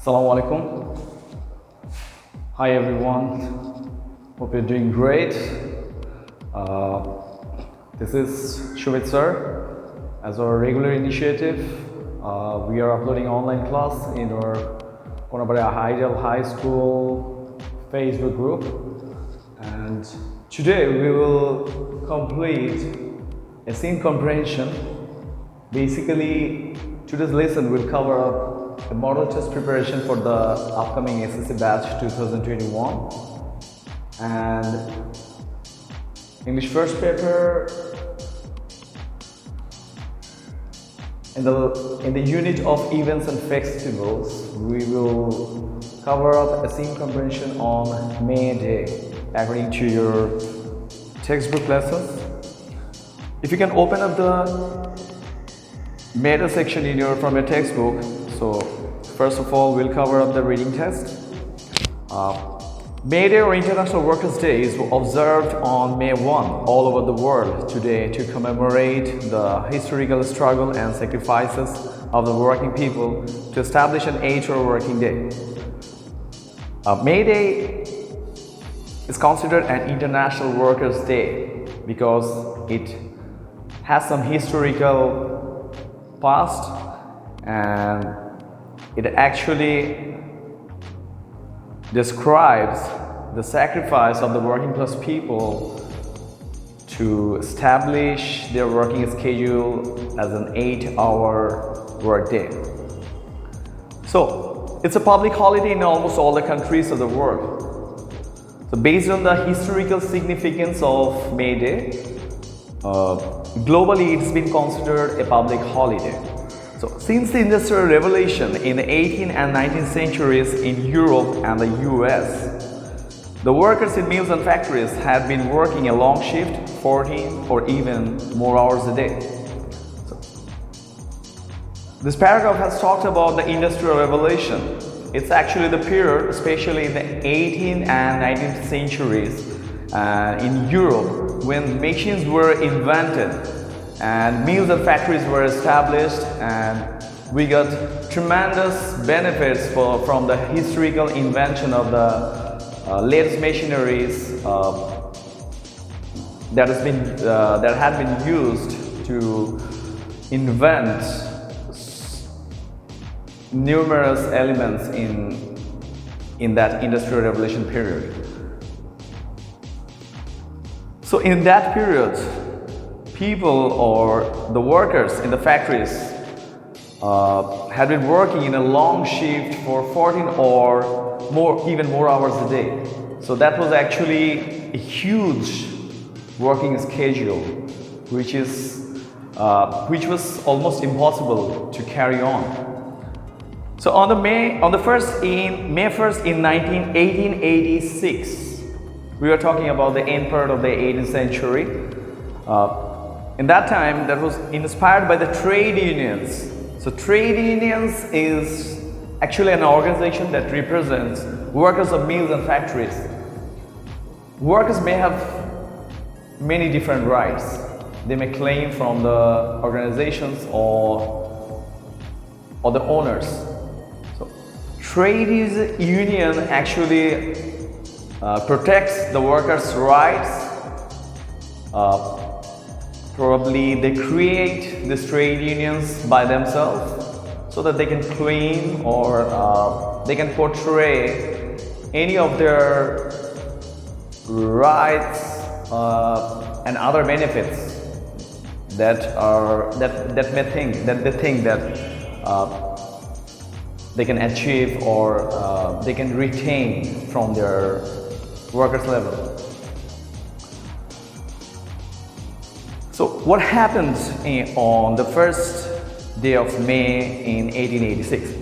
Assalamu alaikum. Hi everyone. Hope you're doing great. This is Sumit Sir. As our regular initiative, we are uploading online class in our konabari High School Facebook group, and today we will complete a scene comprehension. Basically, today's lesson will cover up a model test preparation for the upcoming SSC batch 2021 and English first paper. In the unit of events and festivals, we will cover up a scene comprehension on May Day according to your textbook lessons. If you can open up the May Day section from your textbook. So first of all, we'll cover up the reading test. May Day or International Workers' Day is observed on May 1 all over the world today to commemorate the historical struggle and sacrifices of the working people to establish an 8-hour working day. May Day is considered an International Workers' Day because it has some historical past, and it actually describes the sacrifice of the working class people to establish their working schedule as an 8-hour workday. So it's a public holiday in almost all the countries of the world. So based on the historical significance of May Day, globally it's been considered a public holiday. So, since the Industrial Revolution in the 18th and 19th centuries in Europe and the US, the workers in mills and factories had been working a long shift, 14 or even more hours a day. So, this paragraph has talked about the Industrial Revolution. It's actually the period, especially in the 18th and 19th centuries in Europe, when machines were invented and mills and factories were established, and we got tremendous benefits from the historical invention of the latest machineries that had been used to invent numerous elements in that Industrial Revolution period. So in that period, people or the workers in the factories had been working in a long shift for 14 or even more hours a day. So that was actually a huge working schedule, which was almost impossible to carry on. So on May 1st in 1886, we were talking about the end part of the 18th century. In that time, that was inspired by the trade unions. So trade unions is actually an organization that represents workers of mills and factories. Workers may have many different rights. They may claim from the organizations or the owners. So trade union actually protects the workers' rights. Probably they create these trade unions by themselves so that they can claim or they can portray any of their rights and other benefits that they think that they can achieve or they can retain from their workers' level. So what happened on the first day of May in 1886?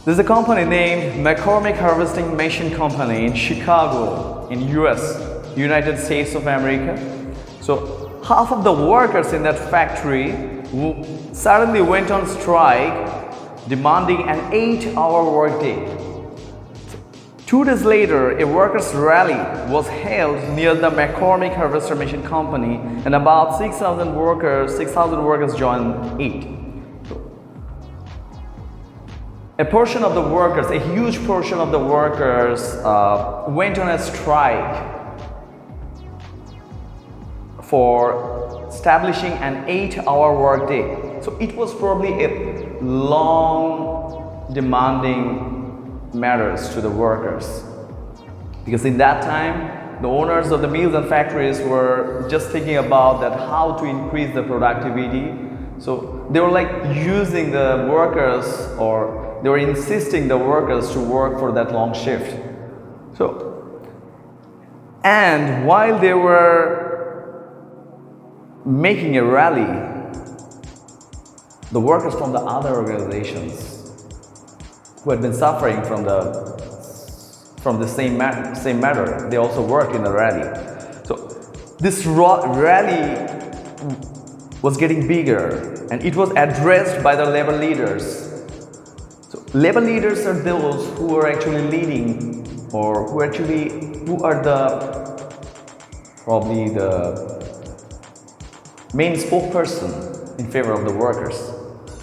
There's a company named McCormick Harvesting Machine Company in Chicago in US, United States of America. So half of the workers in that factory suddenly went on strike, demanding an 8-hour workday. 2 days later, a workers' rally was held near the McCormick Harvester Machine Company, and about 6,000 workers joined it. a portion of the workers, a huge portion of the workers went on a strike for establishing an 8-hour workday. So it was probably a long, demanding matters to the workers, because in that time the owners of the mills and factories were just thinking about that how to increase the productivity. So they were like using the workers, or they were insisting the workers to work for that long shift. So, and while they were making a rally, the workers from the other organizations who had been suffering from the same matter, they also worked in the rally. So this rally was getting bigger, and it was addressed by the labor leaders. So labor leaders are those who are actually leading, or who are probably the main spokesperson in favor of the workers.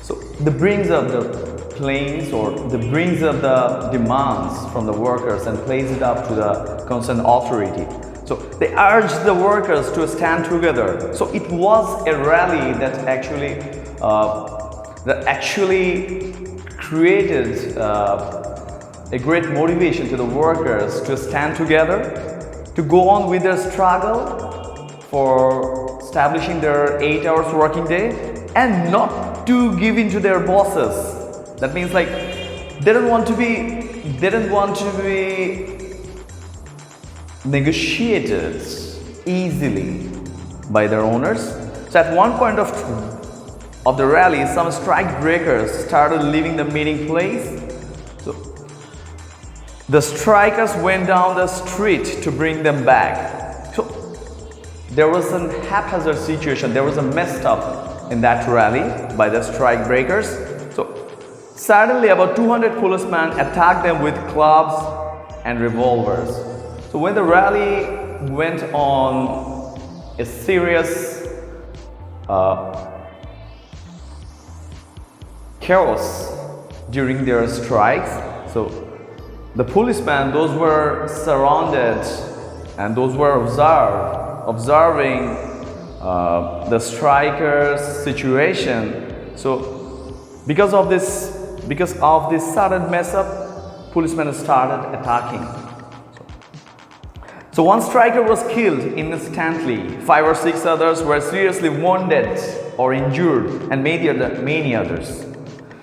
So they brings up the claims, or they brings up the demands from the workers and plays it up to the concerned authority. So they urged the workers to stand together. So it was a rally that actually created a great motivation to the workers to stand together, to go on with their struggle for establishing their 8 hours working day, and not to give in to their bosses. That means like they didn't want to be negotiated easily by their owners. So at one point of the rally, some strike breakers started leaving the meeting place. So the strikers went down the street to bring them back. So there was a haphazard situation, there was a messed up in that rally by the strike breakers. So suddenly about 200 policemen attacked them with clubs and revolvers. So when the rally went on a serious chaos during their strikes, so the policemen, those were surrounded and those were observing the strikers' situation. So because of this sudden mess up, policemen started attacking. So one striker was killed instantly, 5 or 6 others were seriously wounded or injured, and many others.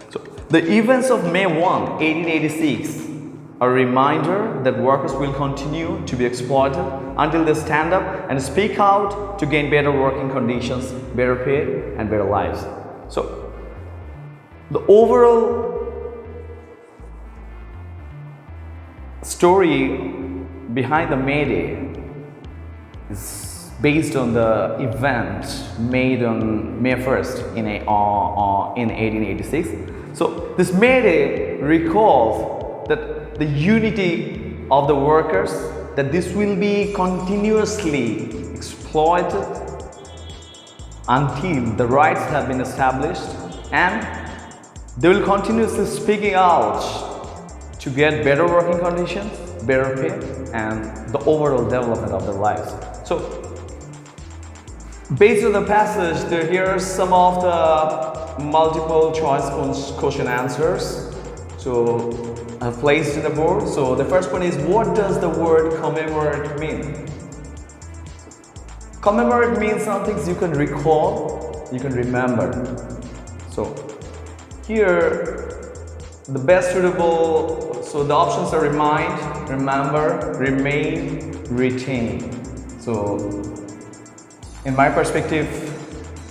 So the events of May 1, 1886 are a reminder that workers will continue to be exploited until they stand up and speak out to gain better working conditions, better pay, and better lives. So the overall story behind the May Day is based on the event made on May 1st in 1886. So this May Day recalls that the unity of the workers, that this will be continuously exploited until the rights have been established, and they will continuously speaking out to get better working conditions, better pay, and the overall development of their lives. So based on the passage, here are some of the multiple choice question answers. So I've placed in the board. So the first one is, what does the word commemorate mean? Commemorate means something you can recall, you can remember. So here the best suitable, so the options are remind, remember, remain, retain. So in my perspective,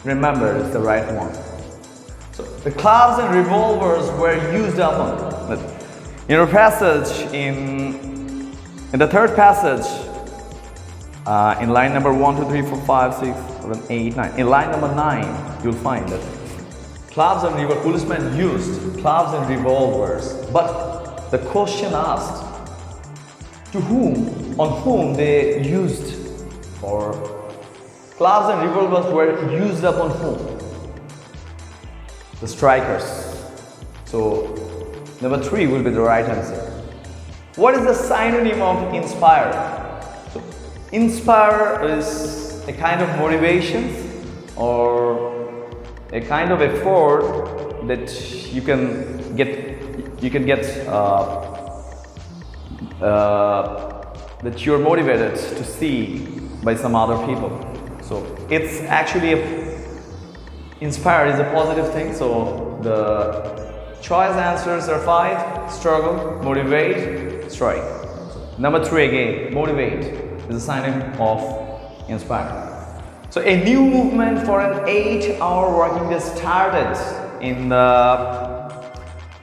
remember is the right one. So the clubs and revolvers were used upon. In our passage, in the third passage, in line number 1, 2, 3, 4, 5, 6, 7, 8, 9. In line number 9, you'll find that clubs and revolvers, policemen used clubs and revolvers. But the question asked, to whom, on whom they used, or clubs and revolvers were used upon whom? The strikers. So Number 3 will be the right answer. What is the synonym of inspire? So, inspire is a kind of motivation or a kind of effort that you can get that you're motivated to see by some other people. So it's actually inspire is a positive thing. So the choice answers are 5: struggle, motivate, strike. Number 3 again, motivate is a synonym of inspire. So a new movement for an 8-hour working day started in the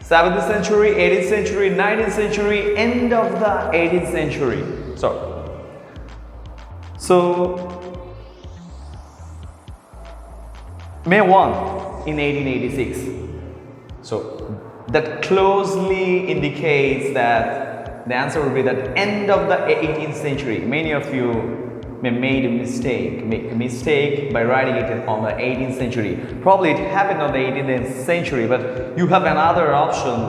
7th century, 18th century, 19th century, end of the 18th century. So May 1 in 1886. So that closely indicates that the answer will be that end of the 18th century. Many of you may make a mistake by writing it on the 18th century. Probably it happened on the 18th century, but you have another option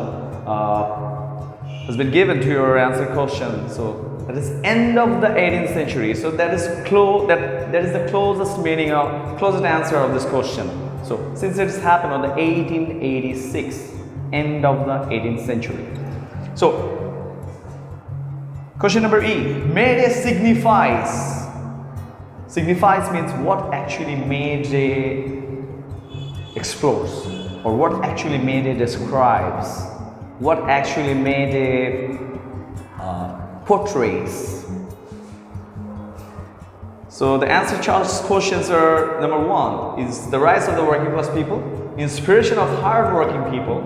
has been given to your answer question. So that is end of the 18th century. So that is the closest meaning of closest answer of this question. So since it has happened on the 1886, end of the 18th century. So question number E. May Day signifies. Signifies means what actually May Day explores, or what actually May Day describes, what actually May Day portrays. So the answer choice questions are: number 1 is the rise of the working class people, inspiration of hard-working people,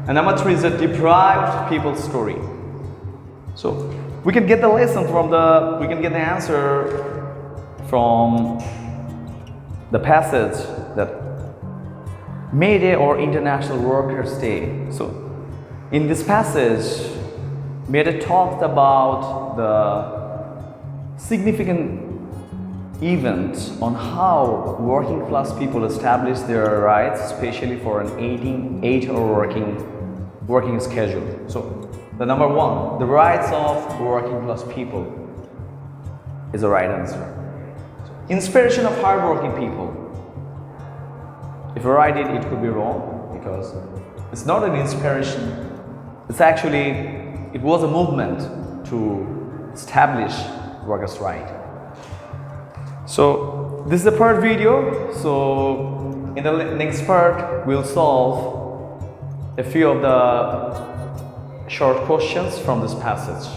and number 3 is the deprived people's story. So we can get the lesson from we can get the answer from the passage that May Day or International Workers' Day. So in this passage, May Day talked about the significant event on how working class people established their rights, especially for an 8-hour working schedule. So the number 1, the rights of working class people, is the right answer. Inspiration of hardworking people. If you write it, it could be wrong because it's not an inspiration. It's actually, it was a movement to establish workers' right. So this is the part video. So in the next part, we'll solve a few of the short questions from this passage.